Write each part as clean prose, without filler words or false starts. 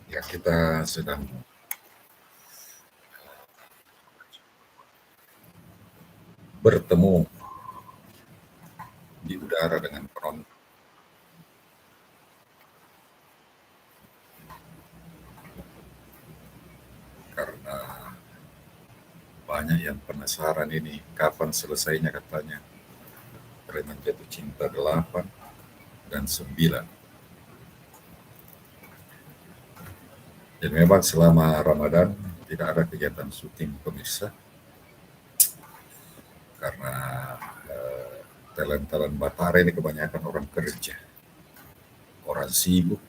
Ya, kita sedang bertemu di udara dengan penonton karena banyak yang penasaran ini kapan selesainya katanya Preman Jatuh Cinta 8 dan 9. Dan memang selama Ramadan tidak ada kegiatan syuting pemirsa karena talent-talent Batara ini kebanyakan orang kerja, orang sibuk,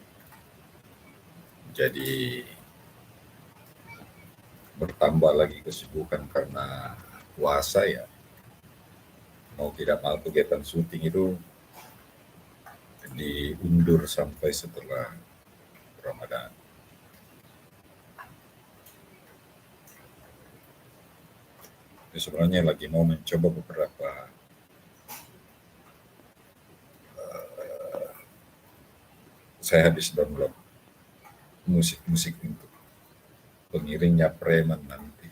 jadi bertambah lagi kesibukan karena puasa ya. Mau tidak mau kegiatan syuting itu diundur sampai setelah Ramadan. Ini sebenarnya lagi mau mencoba beberapa saya habis download musik-musik untuk pengiringnya Preman nanti.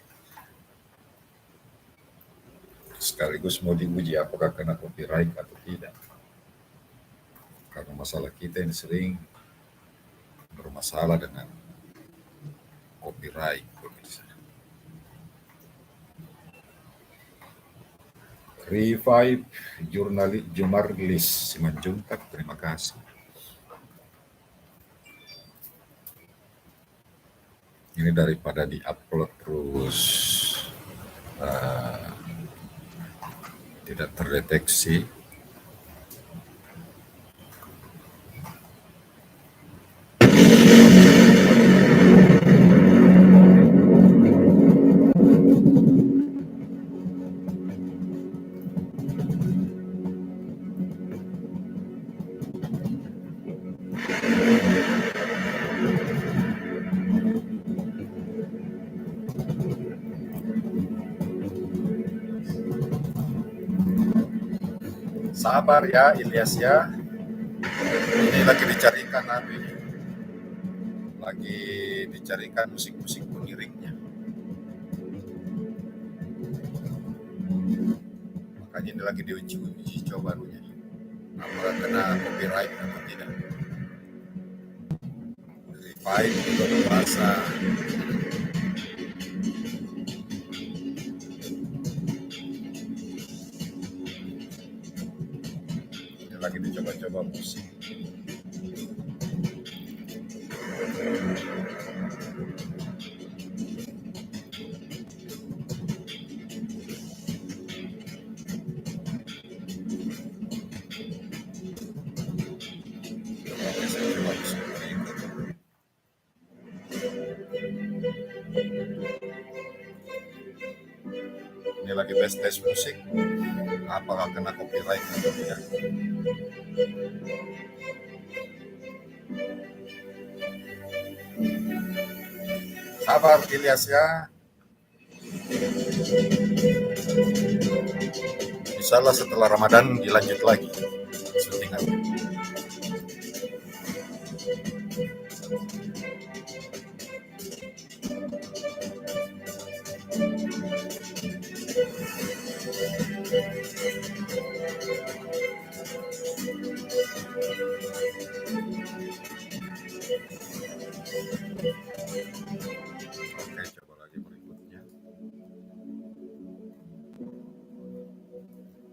Sekaligus mau diuji apakah kena copyright atau tidak. Karena masalah kita ini sering bermasalah dengan copyright, pemirsa. Revive jurnalis Simanjuntak, terima kasih. Ini daripada di-upload terus tidak terdeteksi. Sabar ya Ilyas ya. Ini lagi dicarikan lagi dicarikan musik-musik pengiringnya. Makanya ini lagi diuji coba dulu. Apakah kena copyright atau tidak. Revive juga bahasa lagi dicoba-coba musik. Ini lagi tes musik, apakah kena copyright atau tidak. Sabar Ilyas ya. Insyaallah setelah Ramadan dilanjut lagi syutingannya. Oke, coba lagi berikutnya.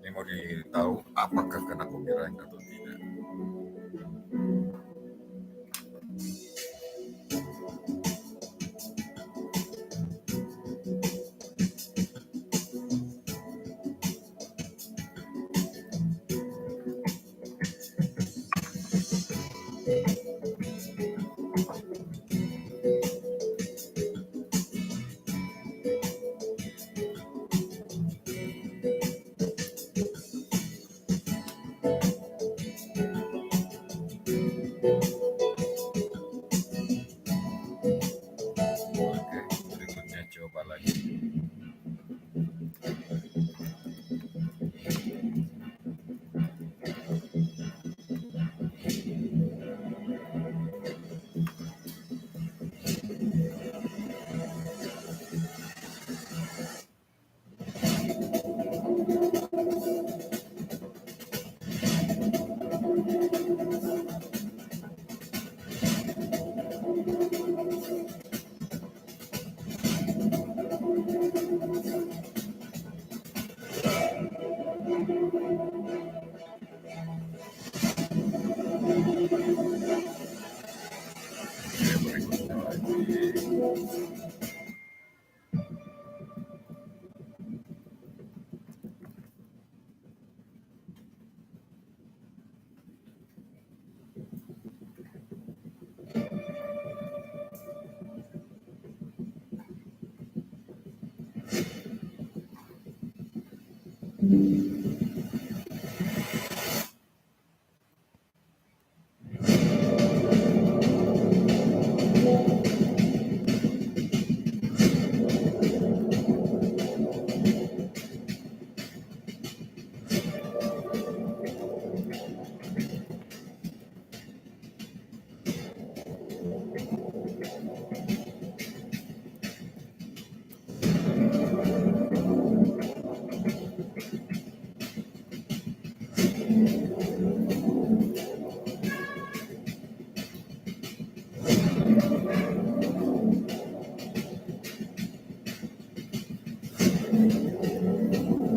Ini mau ditahu apakah kena copyright atau tidak. Berikutnya lagi.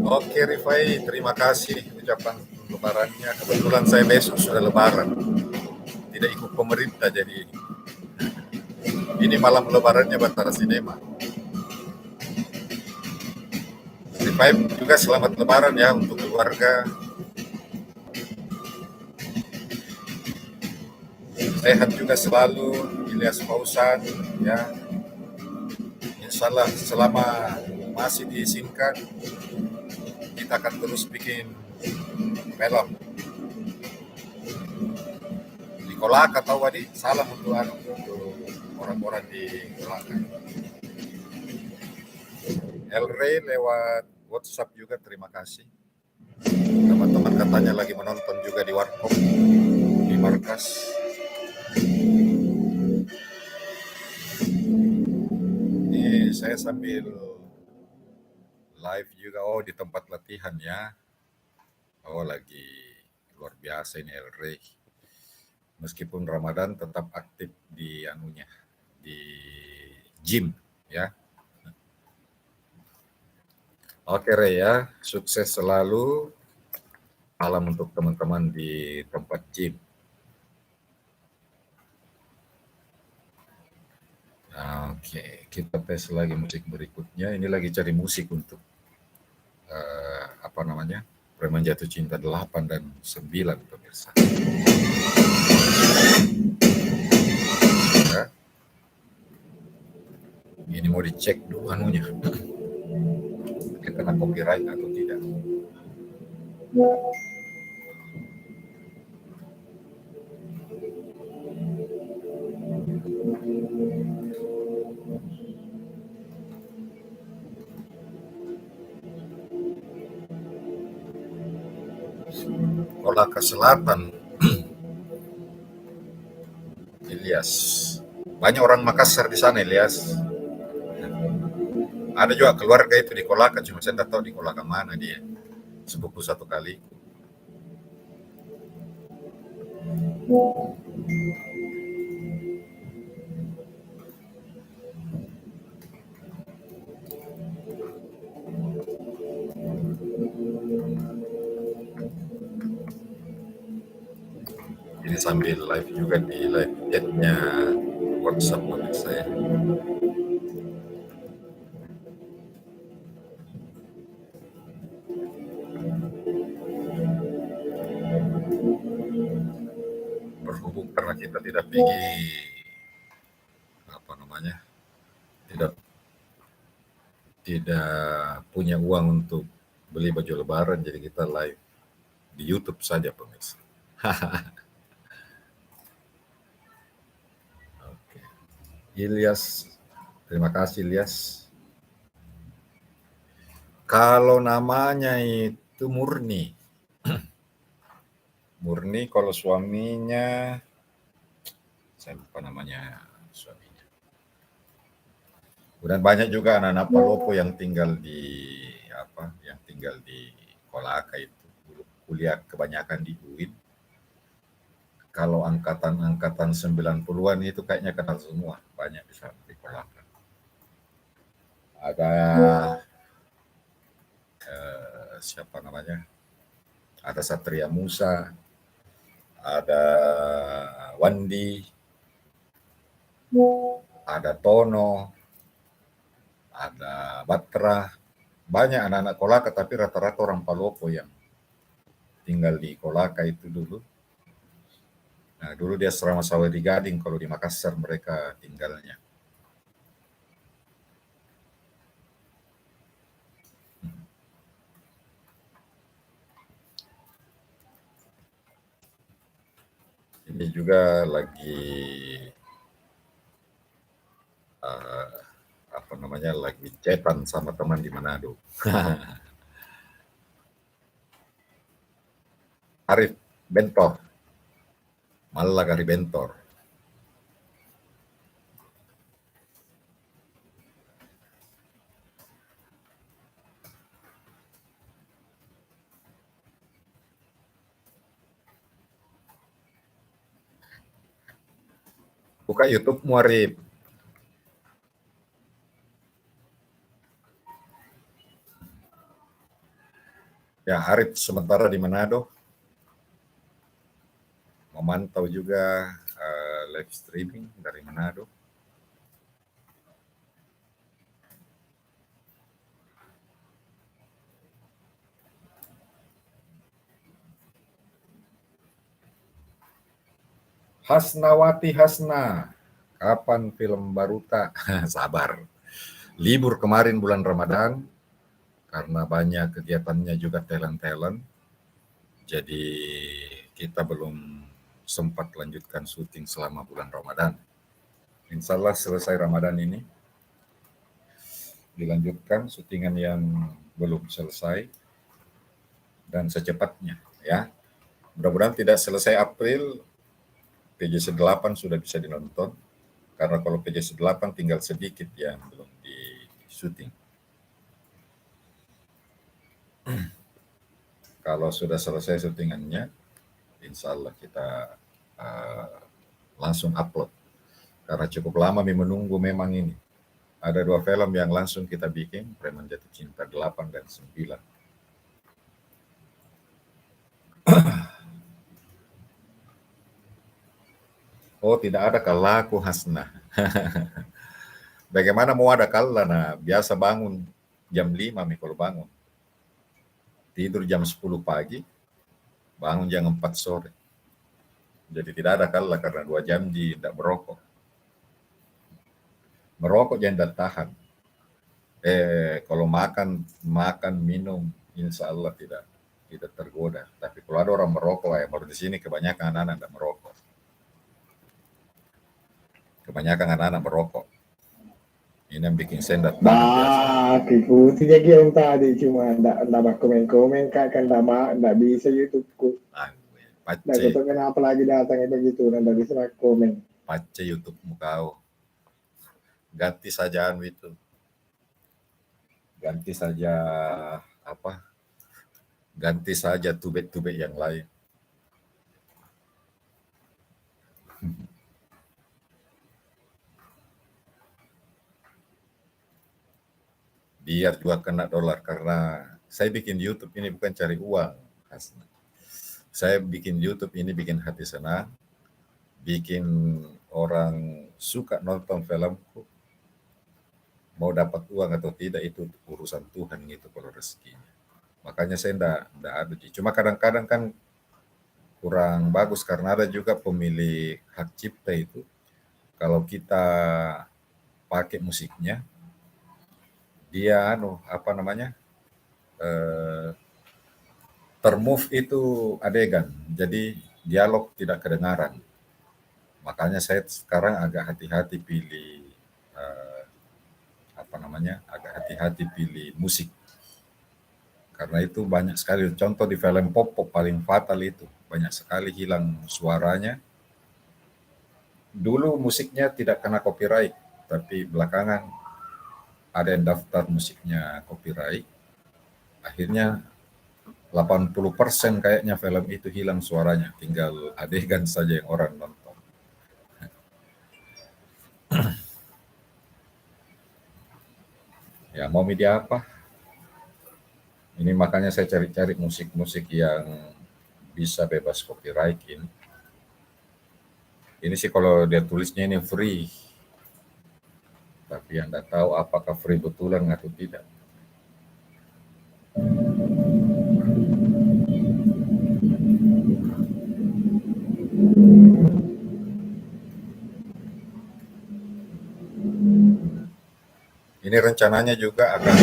Oke Rifai, terima kasih ucapan lebarannya. Kebetulan saya besok sudah lebaran, tidak ikut pemerintah jadi ini malam lebarannya Batara Sinema. Rifai juga selamat lebaran ya untuk keluarga. Sehat juga selalu, Ilyas Fauzan ya. Insya Allah selama masih diizinkan kita akan terus bikin film. Di Kolaka tahu tadi, salam untuk orang-orang di Kolaka. El Rey lewat WhatsApp juga terima kasih. Teman-teman katanya lagi menonton juga di Warkop di markas. Ini saya sambil live juga, oh di tempat latihan ya. Oh lagi luar biasa ini El Rey. Meskipun Ramadan tetap aktif di anunya, di gym ya. Oke Rey ya, sukses selalu. Salam untuk teman-teman di tempat gym. Oke, kita tes lagi musik berikutnya. Ini lagi cari musik untuk apa namanya? Preman Jatuh Cinta 8 dan 9 pemirsa. Ya. Ini mau dicek dulu anunya. Kena copyright atau tidak. Kolaka Selatan. Ilyas. Banyak orang Makassar di sana, Ilyas. Ada juga keluarga itu di Kolaka, cuma saya tidak tahu di Kolaka mana dia. Sepupu satu kali. Ini sambil live juga di live chatnya WhatsApp buat saya. Berhubung karena kita tidak pergi apa namanya, tidak punya uang untuk beli baju lebaran, jadi kita live di YouTube saja pemirsa. Oke. Ilyas, terima kasih Ilyas. Kalau namanya itu Murni. Murni, kalau suaminya saya lupa namanya suaminya. Kemudian banyak juga anak-anak Palopo yang tinggal di Kolaka itu, kuliah kebanyakan di UIN. Kalau angkatan 90-an itu kayaknya kenal semua, banyak di sana di Kolaka. Ada siapa namanya? ada Satria Musa, ada Wandi, ada Tono, ada Batra, banyak anak-anak Kolaka, tapi rata-rata orang Palopo yang tinggal di Kolaka itu dulu. Nah, dulu dia asrama Saweri Gading, kalau di Makassar mereka tinggalnya. Ini juga lagi apa namanya, lagi cetan sama teman di Manado. Arif Bentor, Malah Arif Bentor. Buka YouTube-mu Arif. Ya, Arif sementara di Manado, memantau juga live streaming dari Manado. Hasnawati Hasna, kapan film Baruta? Sabar. Libur kemarin bulan Ramadan, karena banyak kegiatannya juga talent-talent, jadi kita belum sempat lanjutkan syuting selama bulan Ramadan. Insya Allah selesai Ramadan ini, dilanjutkan syutingan yang belum selesai, dan secepatnya ya. Mudah-mudahan tidak selesai April, PJC 8 sudah bisa dinonton, karena kalau PJC 8 tinggal sedikit yang belum di syuting. Kalau sudah selesai syutingannya, insya Allah kita langsung upload. Karena cukup lama menunggu memang ini. Ada 2 film yang langsung kita bikin, Preman Jatuh Cinta 8 dan 9. Oh, tidak ada kalaku Hasna. Bagaimana mau ada kala? Nah, biasa bangun jam 5 kalau bangun. Tidur jam 10 pagi, bangun jam 4 sore. Jadi tidak ada kala karena 2 jam tidak merokok. Merokok jangan tidak tahan. Kalau makan minum, insya Allah tidak tergoda. Tapi kalau ada orang merokok, ya baru di sini kebanyakan anak-anak tidak merokok. Kebanyakan anak-anak merokok. Ini yang bikin saya tidak tahan biasa. Ikuti lagi yang tadi, cuma enggak komen-komen kak, kan enggak bisa YouTubeku. Nah, kau kenapa lagi datang begitu, dan enggak bisa komen. Pace YouTube-mu kau. Ganti saja itu. Ganti saja apa? Ganti saja tubek-tubek yang lain. Biar juga kena dolar, karena saya bikin YouTube ini bukan cari uang. Saya bikin YouTube ini bikin hati senang, bikin orang suka nonton filmku. Mau dapat uang atau tidak itu urusan Tuhan gitu kalau rezekinya. Makanya saya enggak ada. Cuma kadang-kadang kan kurang bagus karena ada juga pemilik hak cipta itu. Kalau kita pakai musiknya, dia termove itu adegan, jadi dialog tidak kedengaran. Makanya saya sekarang agak hati-hati pilih agak hati-hati pilih musik. Karena itu banyak sekali contoh di film pop paling fatal itu, banyak sekali hilang suaranya. Dulu musiknya tidak kena copyright, tapi belakangan ada yang daftar musiknya copyright. Akhirnya 80% kayaknya film itu hilang suaranya, tinggal adegan saja yang orang nonton. Ya, mau media apa? Ini makanya saya cari-cari musik-musik yang bisa bebas copyright ini. Ini sih kalau dia tulisnya ini free, tapi Anda tahu apakah free betulan atau tidak. Ini rencananya juga akan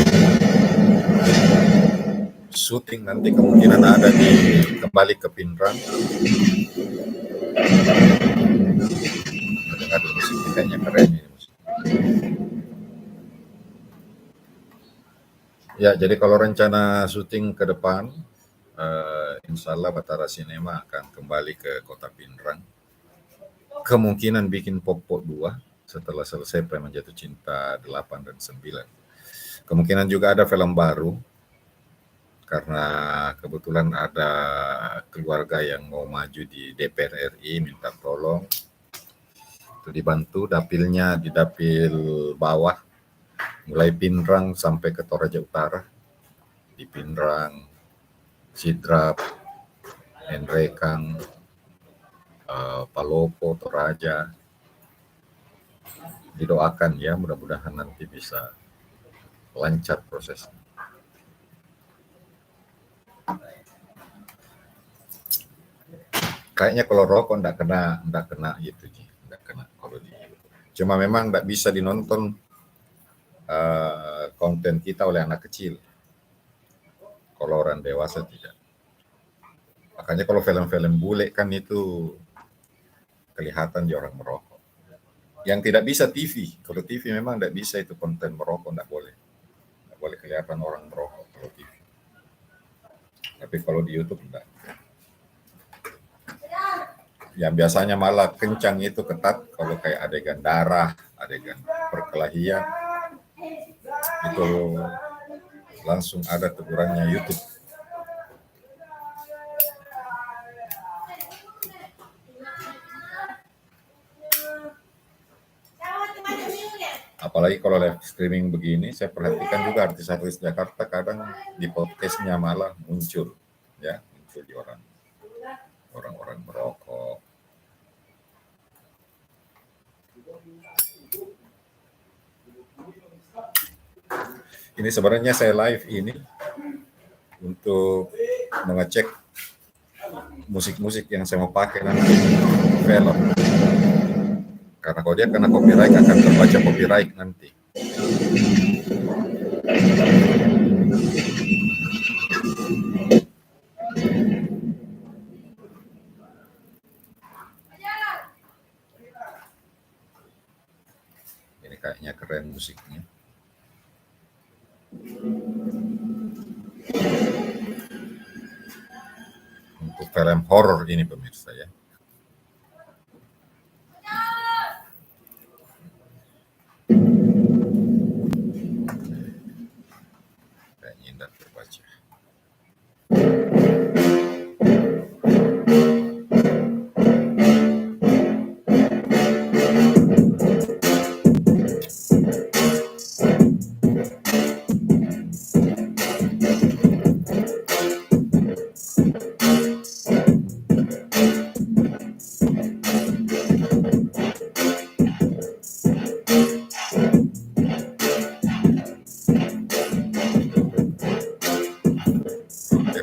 syuting nanti kemungkinan ada kembali ke Pinrang. Dengar musik kayaknya keren ini musik. Ya, jadi kalau rencana syuting ke depan, insya Allah Batara Cinema akan kembali ke kota Pinrang. Kemungkinan bikin Popok 2 setelah selesai Preman Jatuh Cinta 8 dan 9. Kemungkinan juga ada film baru, karena kebetulan ada keluarga yang mau maju di DPR RI minta tolong itu dibantu dapilnya di dapil bawah mulai Pinrang sampai ke Toraja Utara, di Pinrang, Sidrap, Nrekang, Palopo, Toraja. Didoakan ya, mudah-mudahan nanti bisa lancar prosesnya. Kayaknya kalau rokok enggak kena gitu, enggak kena kalau di YouTube. Cuma memang enggak bisa dinonton konten kita oleh anak kecil. Kalau orang dewasa tidak. Makanya kalau film-film bule kan itu kelihatan dia orang merokok. Yang tidak bisa TV. Kalau TV memang enggak bisa itu konten merokok, enggak boleh. Enggak boleh kelihatan orang merokok kalau TV. Tapi kalau di YouTube enggak. Yang biasanya malah kencang itu ketat kalau kayak adegan darah, adegan perkelahian, itu langsung ada tegurannya YouTube. Apalagi kalau live streaming begini, saya perhatikan juga artis-artis Jakarta kadang di podcastnya malah muncul, ya, muncul di orang-orang merokok. Ini sebenarnya saya live ini untuk mengecek musik-musik yang saya mau pakai nanti film. Karena kalau dia kena copyright akan terbaca copyright nanti. Ini kayaknya keren musiknya. Untuk film horor ini pemirsa ya. Kayaknya tidak terbaca.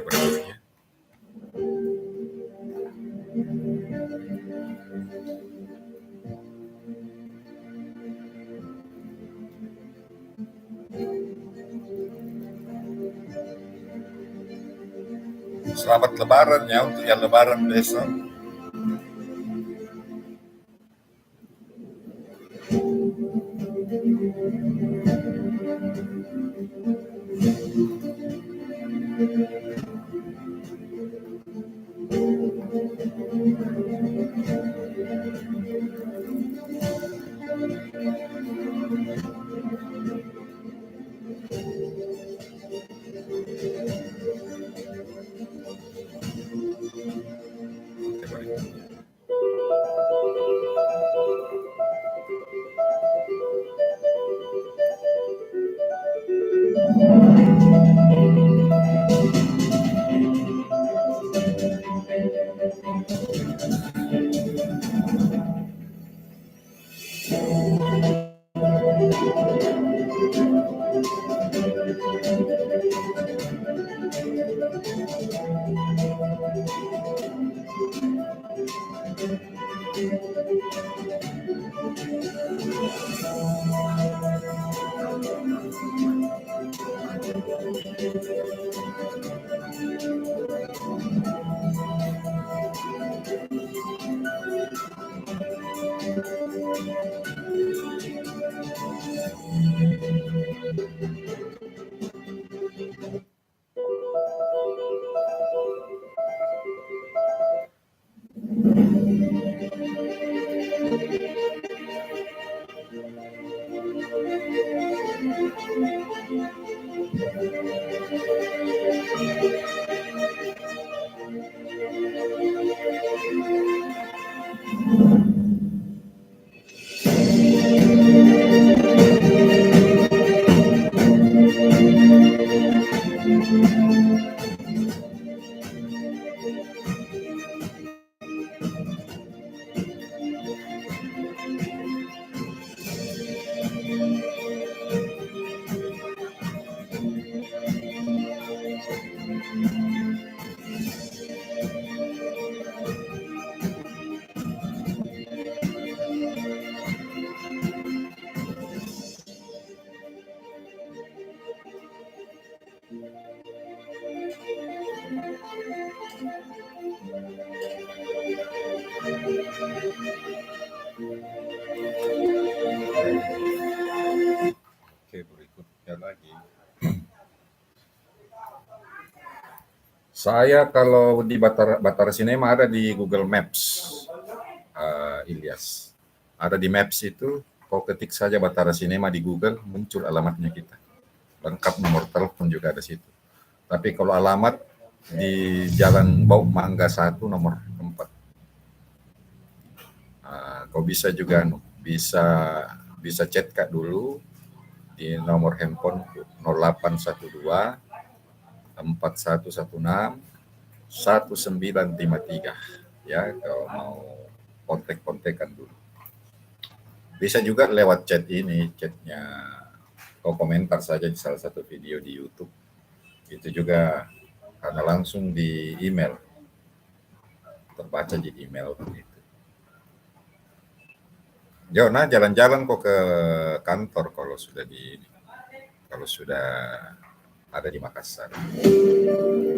Berikutnya. Selamat Lebaran ya untuk yang Lebaran besok. Oke, berikutnya lagi. Saya kalau di Batara Cinema ada di Google Maps, Ilyas. Ada di Maps itu, kau ketik saja Batara Cinema di Google, muncul alamatnya kita. Lengkap nomor telepon juga ada situ. Tapi kalau alamat di Jalan Bau Mangga 1 nomor 4. Kau bisa juga bisa chat Kak dulu di nomor handphone 0812 4116 1953 ya, kalau mau kontak-kontakan dulu. Bisa juga lewat chat ini, chatnya kau komentar saja di salah satu video di YouTube. Itu juga karena langsung di email, terbaca di email begitu. Nah jalan-jalan kok ke kantor kalau sudah ada di Makassar.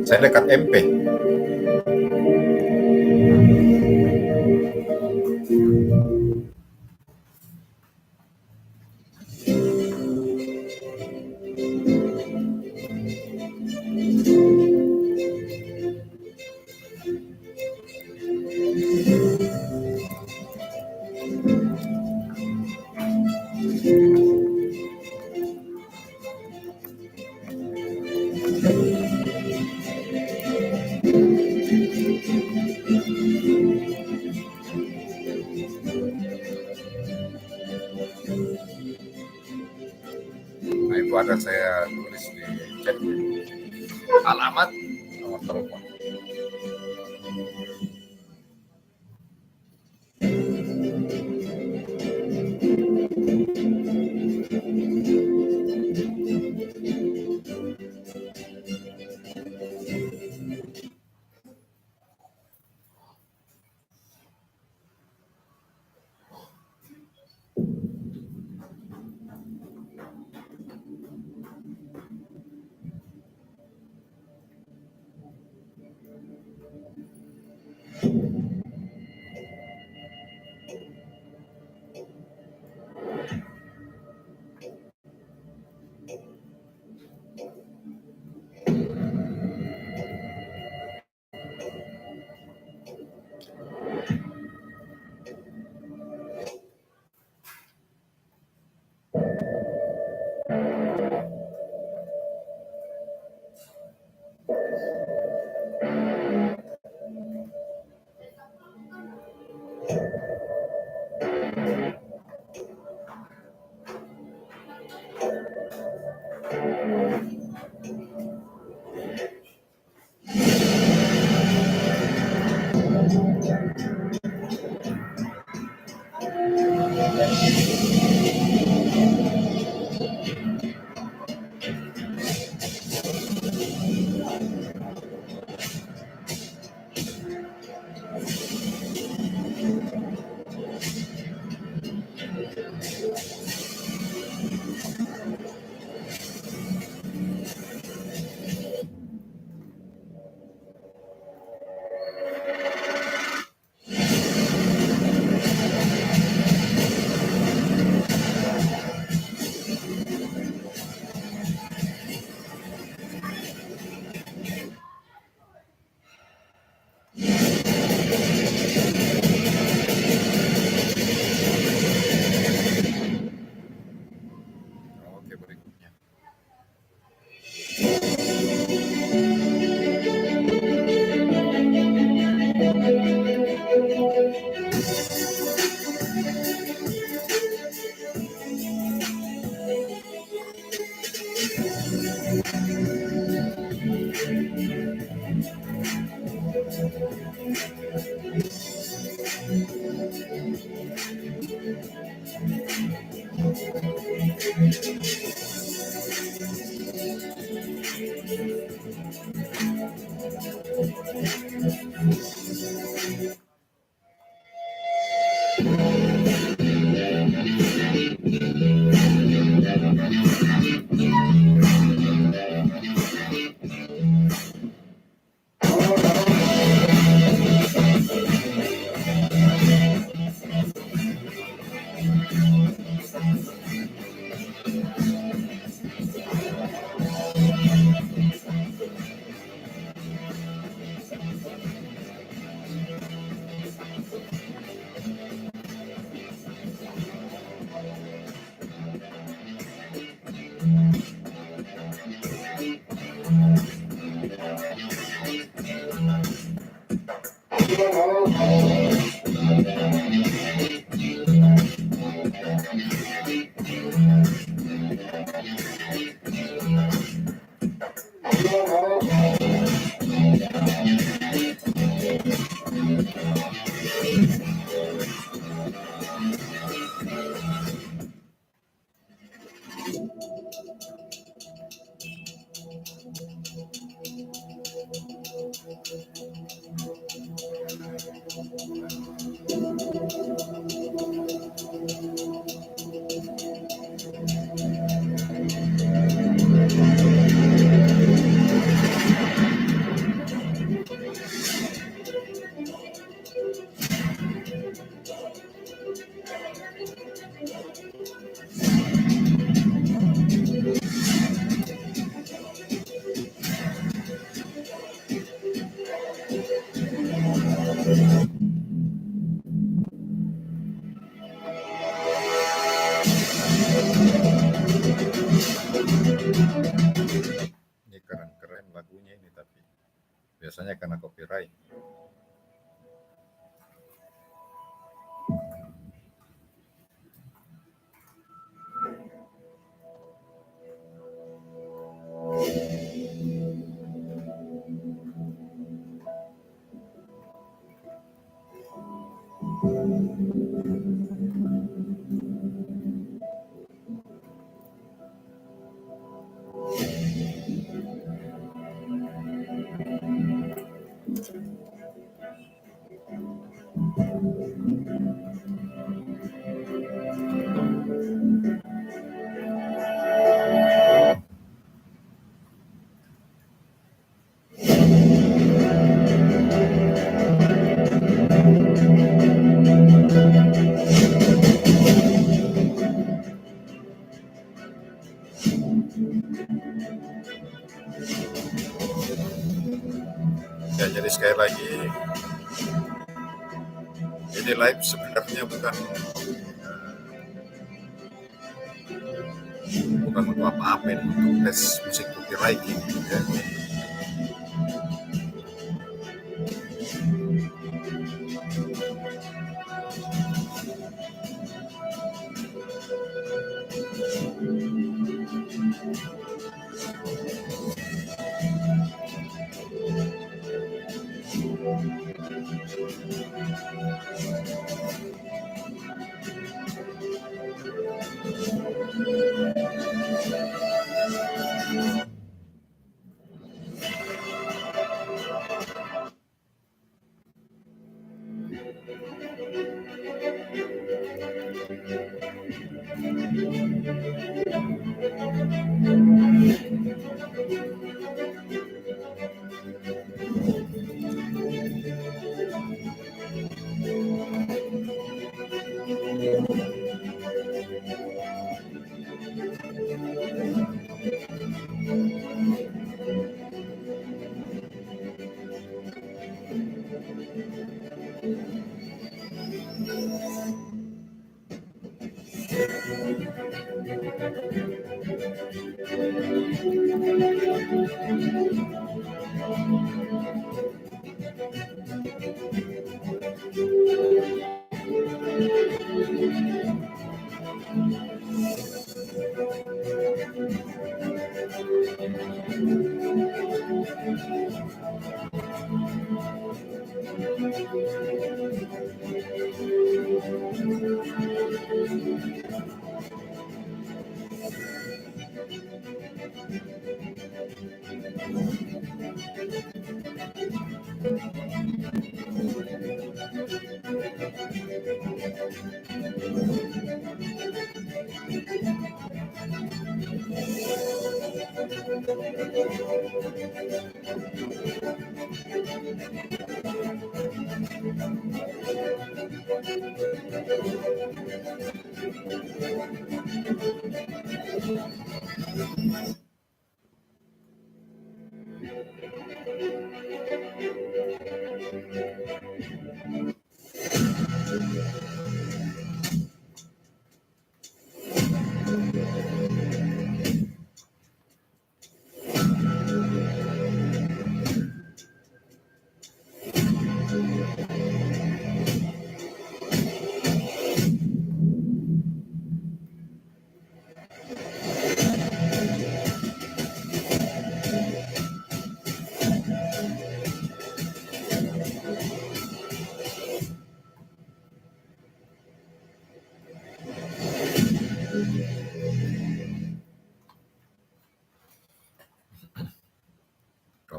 Saya dekat MP. Nah itu ada saya tulis di chat alamat nomor telepon. Ini keren-keren lagunya ini, tapi biasanya karena copyright. Ya, jadi sekali lagi, ini live sebenarnya bukan untuk apa-apa, ini untuk tes musik copyright ini, ya.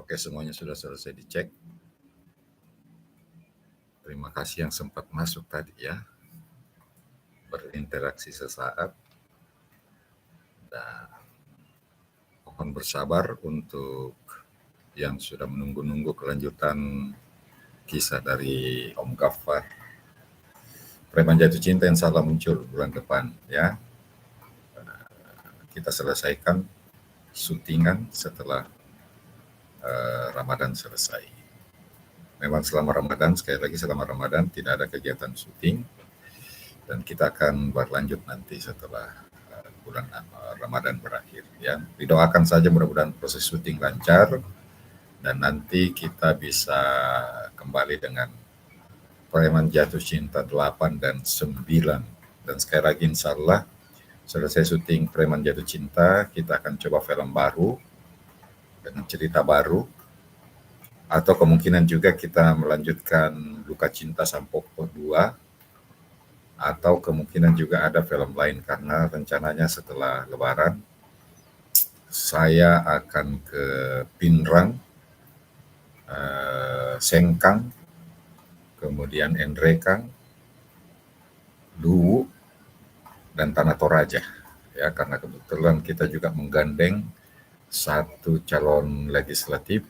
Oke, semuanya sudah selesai dicek. Terima kasih yang sempat masuk tadi ya, berinteraksi sesaat. Dan mohon bersabar untuk yang sudah menunggu-nunggu kelanjutan kisah dari Om Ghaffar. Preman Jatuh Cinta insya Allah muncul bulan depan ya. Kita selesaikan syutingan setelah Ramadan selesai. Memang selama Ramadan, sekali lagi selama Ramadan tidak ada kegiatan syuting, dan kita akan berlanjut nanti setelah bulan Ramadan berakhir ya. Didoakan saja mudah-mudahan proses syuting lancar dan nanti kita bisa kembali dengan Preman Jatuh Cinta 8 dan 9. Dan sekali lagi insya Allah selesai syuting Preman Jatuh Cinta, kita akan coba film baru dengan cerita baru, atau kemungkinan juga kita melanjutkan Luka Cinta Sampokong 2, atau kemungkinan juga ada film lain, karena rencananya setelah Lebaran saya akan ke Pinrang, Sengkang, kemudian Endrekang, Luwu, dan Tanah Toraja ya, karena kebetulan kita juga menggandeng satu calon legislatif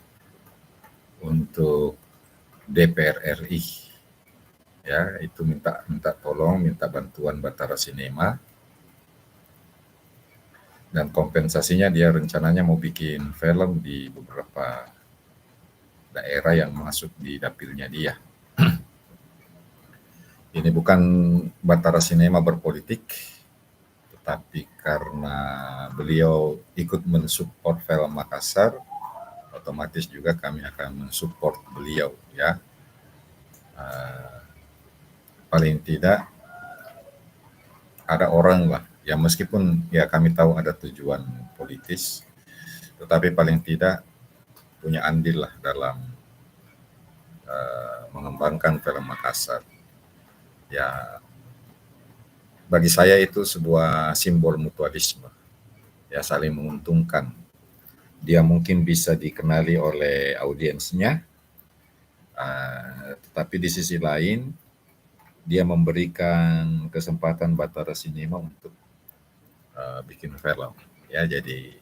untuk DPR RI ya, itu minta bantuan Bahtera Cinema, dan kompensasinya dia rencananya mau bikin film di beberapa daerah yang masuk di dapilnya dia. Ini bukan Bahtera Cinema berpolitik, tetapi karena beliau ikut mensupport film Makassar, otomatis juga kami akan mensupport beliau ya. Paling tidak ada orang lah ya, meskipun ya kami tahu ada tujuan politis, tetapi paling tidak punya andil lah dalam mengembangkan film Makassar ya. Bagi saya itu sebuah simbol mutualisme ya, saling menguntungkan. Dia mungkin bisa dikenali oleh audiensnya, tetapi di sisi lain dia memberikan kesempatan Bahtera Cinema untuk bikin film ya. Jadi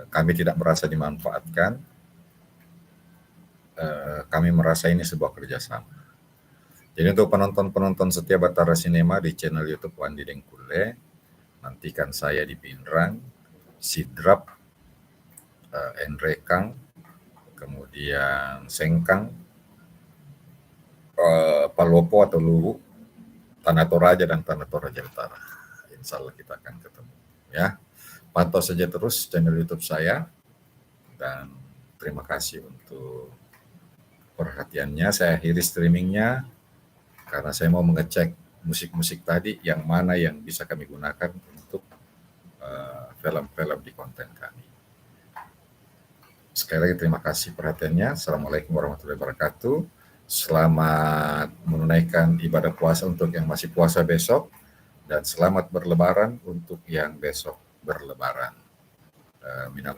kami tidak merasa dimanfaatkan, kami merasa ini sebuah kerjasama. Jadi untuk penonton-penonton setia Bahtera Cinema di channel YouTube Wandi Dengkule, nantikan saya di Pinrang, Sidrap, Endrekang, kemudian Sengkang, Palopo atau Luwu, Tanah Toraja dan Tanah Toraja Utara. Insya Allah kita akan ketemu ya. Pantau saja terus channel YouTube saya, dan terima kasih untuk perhatiannya. Saya akhiri streamingnya karena saya mau mengecek musik-musik tadi yang mana yang bisa kami gunakan untuk film-film di konten kami. Sekali lagi terima kasih perhatiannya. Assalamualaikum warahmatullahi wabarakatuh. Selamat menunaikan ibadah puasa untuk yang masih puasa besok, dan selamat berlebaran untuk yang besok berlebaran. Minal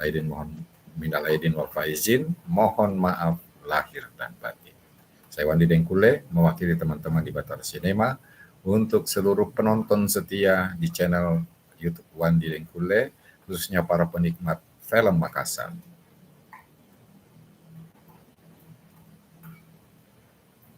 aidin wal faizin, mohon maaf lahir dan batin. Saya Wandi Dengkule, mewakili teman-teman di Batar Cinema, untuk seluruh penonton setia di channel YouTube Wandi Dengkule, khususnya para penikmat film Makassar.